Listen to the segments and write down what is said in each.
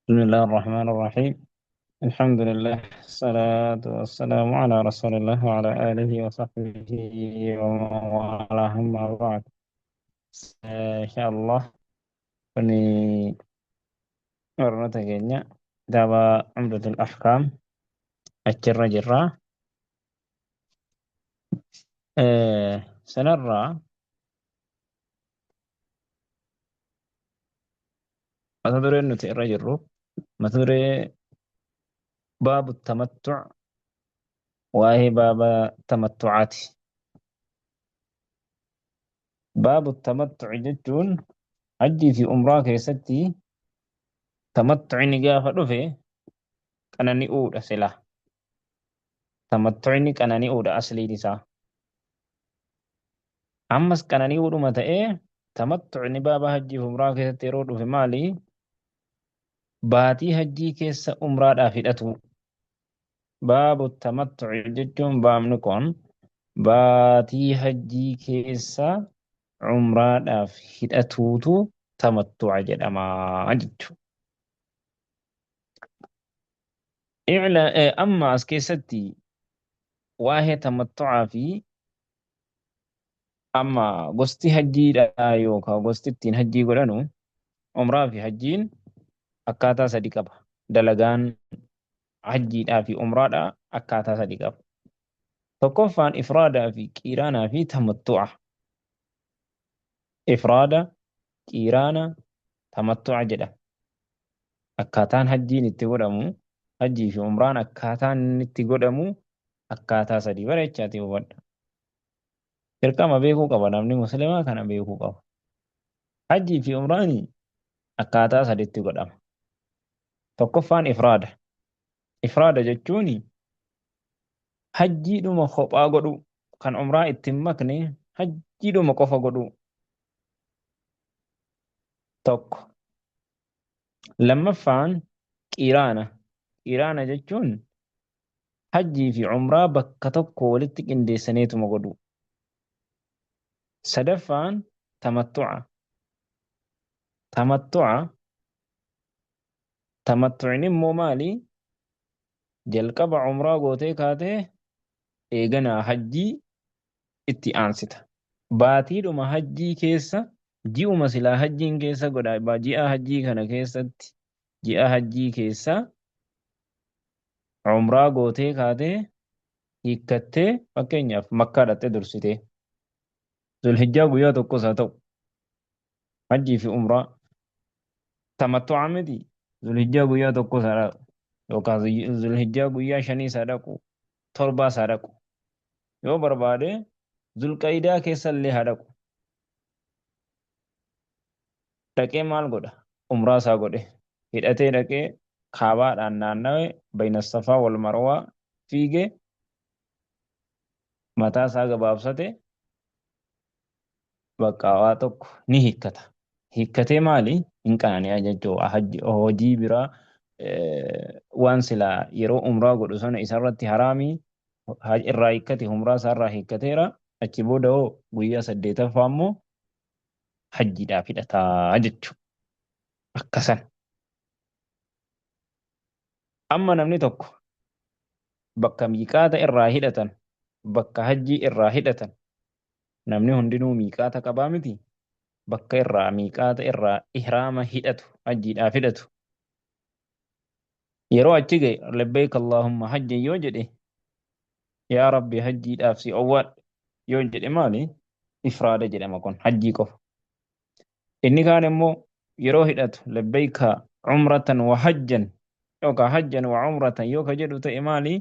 بسم الله الرحمن الرحيم. الحمد لله، الصلاة والسلام على رسول الله وعلى آله وصحبه ومن والاه، أما بعد. إن شاء الله بني ورنا تجينا دابا عمدة الأحكام الجرة جرة. سنرى ما تدري إنه تقرأ جرو، ما تدري باب التمتع، وهي باب تمتعات. باب التمتع جتون أجي في أمراك يا ستي. تمتع نجافة رفي أنا أود أسئلة. tamattu'ini qanani'uudha asliin isaa. Ammas qanani'uudhuma ta'ee tamattu'ini baaba hajjii fi umraa keessatti yeroo dhufe maali? Baatii hajjii keessa umraadhaaf hidhatu. Baabu tamattu'i jechuun baabni kun baatii hajjii keessa umraadhaaf hidhatuutu tamattu'a jedhama jechuudha. Amma as keessatti waa'ee tamattu'aa fi amma gosti hajjiidha yookaan gosti ittiin hajjii godhanu umraa fi hajjiin akkaataa sadi qaba. Dalagaan hajjiidhaa fi umraadhaa akkaataa sadi qaba. Tokkoffaan ifraadaa fi qiiraanaa fi tamattu'a. Ifraada, qiiraana, tamattu'a jedhama. Akkaataan hajjiin itti godhamu, hajjii fi umraan akkaataan inni itti godhamu akkaataa sadii bareechaati hubadha. Dirqama beekuu qaba, namni musliimaa kana beekuu qaba. Hajjii fi umraani akkaataa saditti godhama. Tokkoffaan ifraada. Ifraada jechuun hajjiidhuma kophaa godhu, kan umraa ittiin makne hajjiidhuma qofa godhu tokko. Lammaffaan qiraana. Qiraana jechuun hajjii fi umraa bakka tokko walitti qindeessaneetuma godhu. Sadaffaan tamattu'a. Tamattu'a. Tamattu'in immoo maali? Jalqaba umraa gootee kaatee eeganaa hajjii itti aansita. Baatiidhuma hajjii keessa ji'uma silaa hajjiin keessa godha. Ji'a hajjii kana keessatti ji'a hajjii keessa umraa gootee kaatee hiikkattee fakkeenyaaf makkaa dhattee dursitee zulhijjaa guyyaa tokkos haa ta'u hajjii fi umraa tamattu'aa miti. Zulhijjaa guyyaa tokkos haa dhaqu yookaan zulhijjaa guyyaa shaniis haa dhaqu torbaas haa dhaqu yoo barbaade zulqa'idaa keessa illee haa dhaqu. Dhaqee maal godha? Umraa isaa godhe hidhatee dhaqee kaabaadhaan naannawee bayna safaa wal marwaa fiigee mataa isaa gabaabsate bakka waa tokko ni hiikkata. Hiikkatee maali? Hin qanani'a jechuudha. Hojii biraa waan silaa yeroo umraa godhu sana isarratti haraamii irraa hiikkate umraa isaarraa hiikkateera. Achi booda hoo guyyaa 8ffaa immoo hajjiidhaaf hidhataa jechuudha. Akkasan. Amma namni tokko bakka miiqaata irraa hidhatan, bakka hajjii irraa hidhatan, namni hundinuu miiqaata qabaa miti. Bakka irraa miiqaata irraa ihraama hidhatu, hajjiidhaaf hidhatu. Yeroo achi ga'e labbeek Allaahumma hajjan yoo jedhe yaa rabbi hajjiidhaaf si owwaadha yoo jedhe maali? Ifraada jedhama kun hajjii qofa. Inni kaan immoo yeroo hidhatu labbeeka umratan wa hajjan yookaan hajjan wa umratan yoo ka jedhu ta'e maali?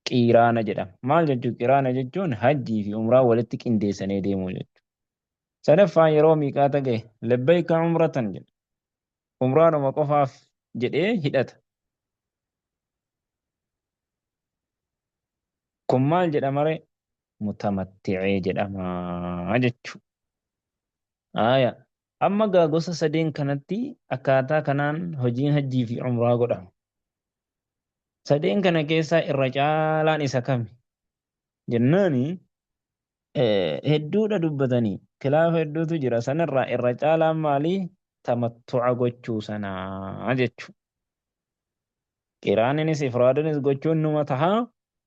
Qiiraana jedhama. Maal jechuun qiraana jechuun hajjii fi umraa walitti qindeessanii deemuu jechuudha. Sadaffaan yeroo miiqaata ga'e labbeeka umratan jedha. Umraanuma qofaaf jedhee hidhata. Kun maal jedhama ree? Mutamatti'ee jedhama jechuudha. Amma gaa gosa sadeen kanatti akkaataa kanaan hojiin hajjii fi umraa godhama. Sadeen kana keessaa irra caalaan isa kami? Jennaani hedduudha dubbatanii. Kilaafa hedduutu jira. Sanarraa irra caalaan maali? Tamattu'a gochuu sanaa jechuudha. qiraaninis ifraadanis gochuun numa tahaa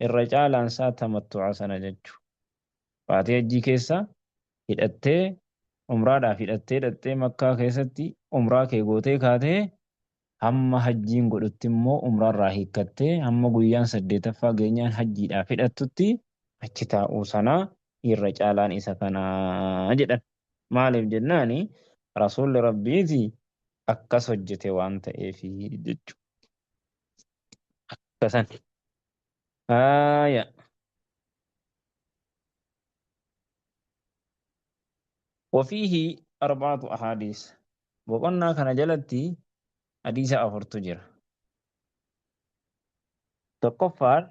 irra caalaan isaa tamattu'a sana jechuudha. Baatii hajjii keessa hidhattee umraadhaaf hidhattee makkaa keessatti umraa kee gootee kaatee hamma hajjiin godhutti immoo umraarraa hiikkattee hamma guyyaan 8ffaa geenyaan hajjiidhaaf hidhattutti achi taa'uu sanaa irra caalaan isa kanaa jedhan. Maaliif jennaani rasuulli rabbiiti akkas hojjete waan ta'eef jechuudha. Akkasan. Haaya. وفيه 4 أحاديث. وقلنا كان جلتي حديث أفرت تقفر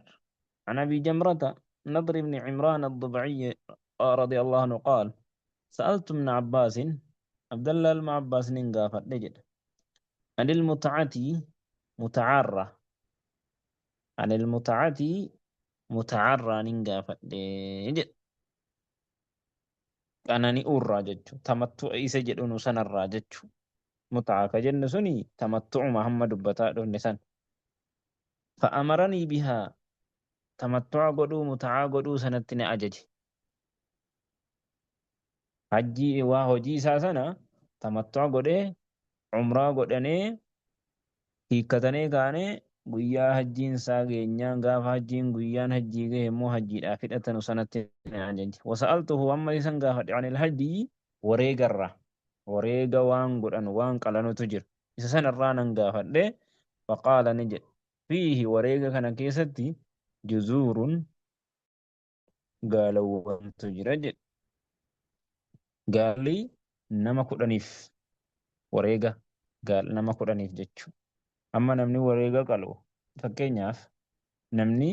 عن أبي جمرة نضر بن عمران الضبعي رضي الله عنه قال سألت ابن عباس عبد الله بن عباس ننقافت نجد عن المتعة متعرة عن المتعة متعرة ننقافت نجد أنني أورا تمتع إيسا جدون سن الراجج متعة كجن سني تمتع محمد بتاء نسان فأمرني بها تمتع قدو متعة قدو سنتين أجج حجي وهجي ساسنا تمتع قدو عمره قدني hiikkatanii kaane guyyaa hajjiin isaa geenyaan gaafa hajjiin guyyaan hajjii gahe immoo hajjiidhaaf hidhatanu sanatti ajaje. Wasa'altuhu amma isan gaafadhe anil hajjii wareegarra wareega waan godhan waan qalanutu jira. Isa sanarraa nan gaafadhe faqaala ni jedhe fiihi wareega kana keessatti juzuurun gaalawwantu jira jedhe. Gaalli nama 10f wareega nama 10f jechuudha. Amma namni wareega qalu fakkeenyaaf namni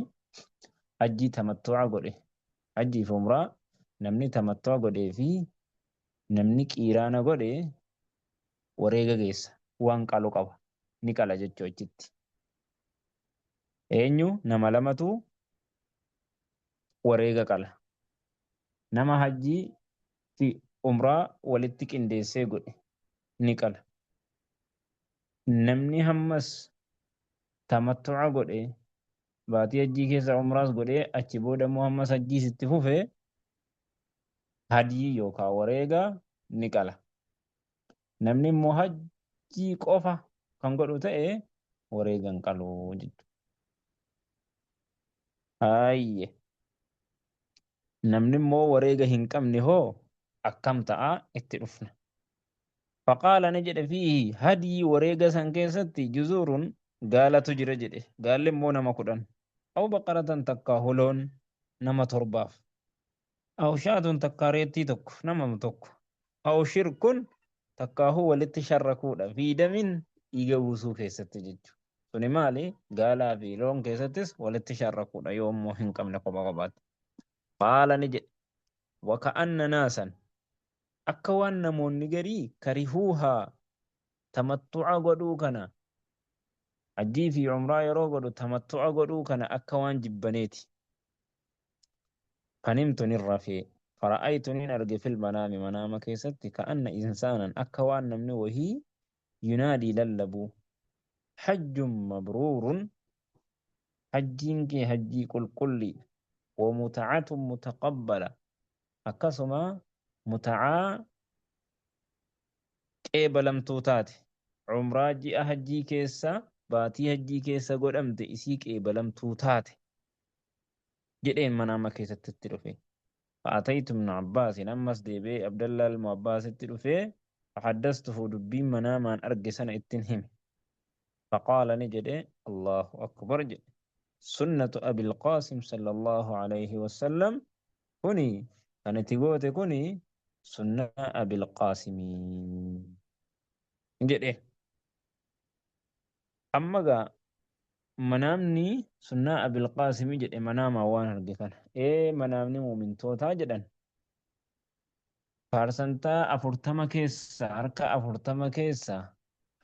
hajjii tamattu'a godhe hajjii fi umraa namni tamattu'a godhee fi namni qiiraana godhe wareega geessa waan qalu qaba ni qala jechuu achitti. Eenyu nama lamatu wareega qala. Nama hajjii fi umraa walitti qindeessee godhe ni qala. Namni hammas tamattu'a godhe baatii hajjii keessa umraas godhee achi booda immoo hammas hajjii sitti fufee hadii yookaan wareega ni qala. Namni immoo hajjii qofa kan godhu ta'e wareega hin qalu jechuudha. Haayye. Namni immoo wareega hin qabne hoo akkam ta'a itti dhufna. فقال نجد فيه هدي وريغا سنكيستي جزور قال تجرى جده قال مو نما كدن أو بقرة تكا هلون نما ترباف أو شاة تكا ريتي تك نما متك أو شرك تكا هو لتشركودا في دم يجوسو كيستي جج سوني مالي قال في لون كيستس ولتشركودا يوم موهن كم نقبا قبات قال نجد وكأن ناسا akka waan namoonni garii karihuuhaa tamattu'a godhuu kana hajjii fi umraa yeroo godhu tamattu'a godhuu kana akka waan jibbaneeti. Fanimtu nin rafee fara'aytu nin arge fil manaami manaama keessatti ka'anna insaanan akka waan namni wahii yunaadii lallabu hajjun mabruurun hajjiin kee hajjii qulqullii wa mutacatun mutaqabbala akkasuma mutacaa qeebalamtuu taate umraa ji'a hajjii keessa baatii hajjii keessa godhamte isii qeebalamtuu taate jedheen manaama keessatti itti dhufe. Fa'ataytu ibn Abbaas ammas deebi'ee Abdallaa ilma Abbaasitti dhufe fahaddastuhu dubbiin manaamaan arge sana ittiin hime. Faqaala ni jedhe Allahu akbar jedhe sunnatu abil qaasim sallallahu alayhi wasallam kuni kan itti goote kuni sunnaa abil qaasimii jedhe. Amma gaa manaamni sunnaa abil qaasimii jedhe manaamaa waan arge kana manaamni muumintootaa jedhan parsantaa 40 keessa harka 40 keessa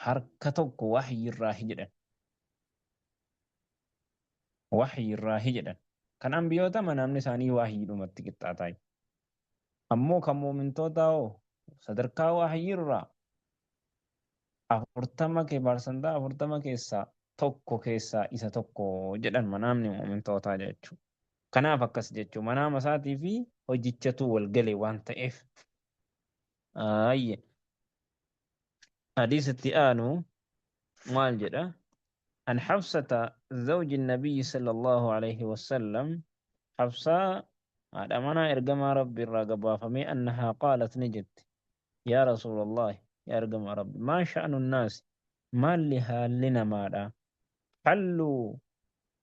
harka tokko wahyirraahi jedhan wahyirraahi jedhan kan ambiyoota manaamni isaanii wahyiidhumatti qixxaataa ammoo kan muumintootaa hoo sadarkaa wahyirraa 40 parsantaa 40 keessaa tokko keessaa isa tokko jedhan manaamni mu'mintootaa jechuudha. Kanaaf akkas jechuun manaama isaatii fi hojichatu wal gale waan ta'eef. Ayye. Hadiisatti aanu maal jedha? An Xafsata zawji Nabiyyi sallallahu alaihi wasallam Xafsaa haadha manaa ergamaa Rabbi irraa gabaafamee annahaa qaalat ni jette. Yaa Rasuulallahi, yaa ergamaa Rabbi, maa sha'nu nnaasi? Maalli haalli namaadha? Halluu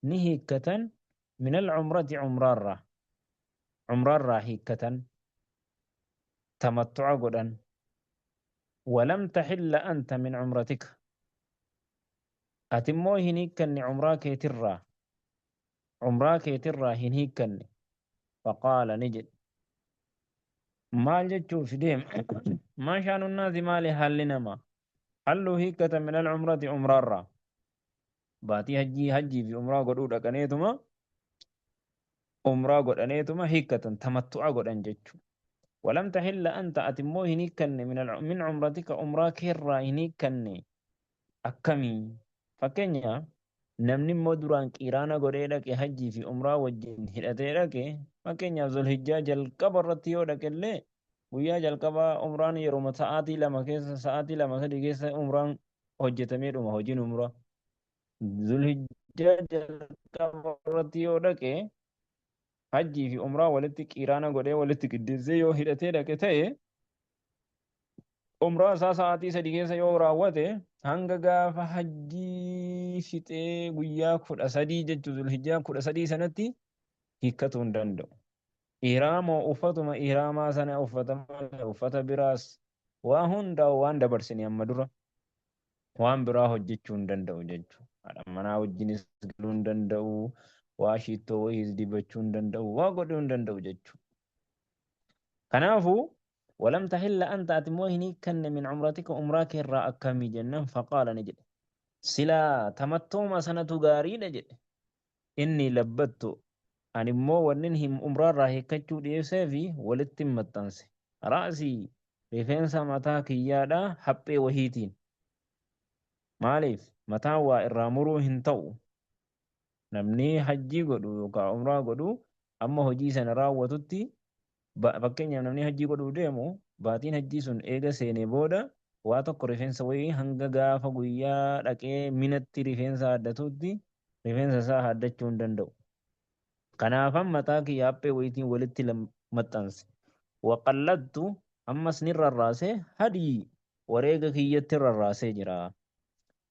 ni hiikkatan min alcumrati cumraarraa hiikkatan tamattuca godhan walam taxilla anta min cumratika ati immoo hin hiikkanne cumraa keetirraa hin hiikkanne faqaala ni jedhe maal jechuuf deema maa shaanu nnaasi maali haalli namaa halluu hiikkatan min alcumrati cumraarraa baatii hajjii fi umraa godhuu dhaqaneetuma umraa godhaneetuma hiikkatan tamattu'a godhan jechuudha. ولم تحل أنت أتمو هنيكن من عمرتك عمرك كرا هنيكن أكمي فكنيا نمني مدران كيرانا غريدك حجي في عمره وجين هدتيرك فكنيا ذو الحجاج الكبرتيو دكله ويا جلكبا عمران يروم ساعتي لما سدي كيس عمران hojjetamee dhuma hojiin umraa zulhijjaa jalqabarratti yoo dhaqe hajjii fi umraa walitti qiraana godhee walitti qiddeessee yoo hidhatee dhaqe ta'e umraa isaa sa'aatii sadii keessa yoo raawwate hanga gaafa hajjii fixee guyyaa 13 jechuun zulhijjaa 13 sanatti hiikkatuu hin danda'u. Ihraama uffatuma ihraamaa sana uffata biraas waa hundaa waan dabarsine amma dura waan biraa hojjechuu hin danda'u jechuudha. Haadha manaa wajjinis galuu hin danda'u, waa shiittoo wayiis dibachuu hin danda'u, waa godhuu hin danda'u jechuudha. Kanaafuu ولم تحل أنت أتموهني كن من عمرتك عمرك الراء كمي جنة فقال نجد سلا تمتو ما سنة غاري نجد إني لبت أن مو وننهم عمرا راهي كتشو ديسي في ولتم متنسي رأسي رفين سمتاك يادا حبي وهيتين maaliif mataa waa irraa muruu hin ta'u namni hajjii godhu yookaan umraa godhu amma hojii sana raawwatutti fakkeenyaaf namni hajjii godhuu deemu baatiin hajjii sun eega seenee booda waa tokko rifeensa wayii hanga gaafa guyyaa dhaqee minatti rifeensa haddatutti rifeensa isaa haddachuu hin danda'u. Kanaafan mataa kiyya haphee wayitiin walitti maxxanse waqallattu ammas ni rarraasee hadii wareega kiyyatti rarraasee jira.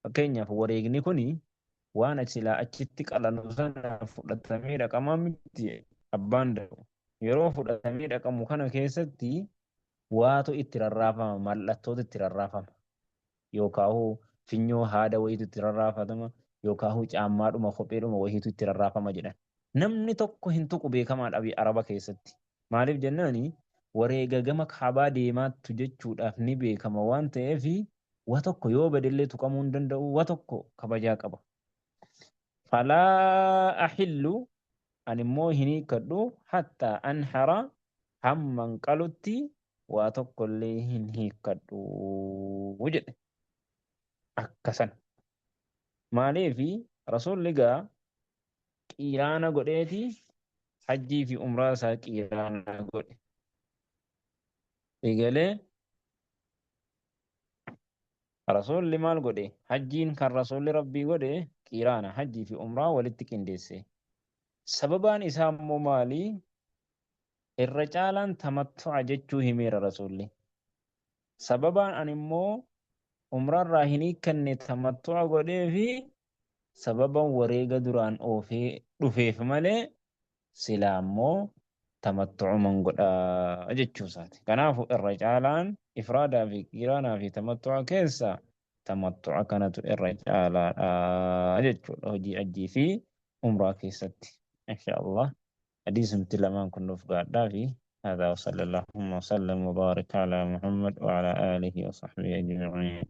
Fakkeenyaaf wareegni kuni waan silaa achitti qalanu sana fudhatamee dhaqamaa miti abbaan danda'u. Yeroo fudhatamee dhaqamu kana keessatti waatu itti rarraafama, mallattoota itti rarraafama. Yookaan finyoo haada wayiitu itti rarraafatama yookaan caammaadhuma kopheedhuma wayiitu itti rarraafama jedhan. Namni tokko hin tuqu beekamaadha Araba keessatti. Maaliif jennaani wareega gama kaabaa deemaattu jechuudhaaf ni beekama waan ta'eef waa tokko yoo badillee tuqamuu hin danda'u waa tokko kabajaa qaba. Falaa ahillu ani immoo hin hiikkadhu hattaa anhara hamman qalutti waa tokkollee hin hiikkadhu jedhe. Akkasan. Maaliifi rasuulli gaa qiraana godheeti hajjii fi umraa isaa qiraana godhe. Egalee rasuulli maal godhe hajjiin kan rasuulli rabbii godhe qiraana hajjii fi umraa walitti qindeesse. Sababaan isaa immoo maali? Irra caalaan tamattu'a jechuu himeera rasuulli. Sababaan ani immoo umraarraa hin hiikkanne tamattu'a godhee fi sababan wareega duraan oofee dhufeef malee silaa immoo tamattu'uman godhaa jechuusaati. Kanaafuu irra caalaan ifraadaa fi qiraanaa fi tamattu'a keessa tamattu'a kanatu irra caalaadha jechuudha hojii hajjii fi umraa keessatti. Inshaallah hadiisumti lamaan kun nuuf gaadhaa fi هذا وصلى الله وسلم وبارك على محمد وعلى آله وصحبه أجمعين.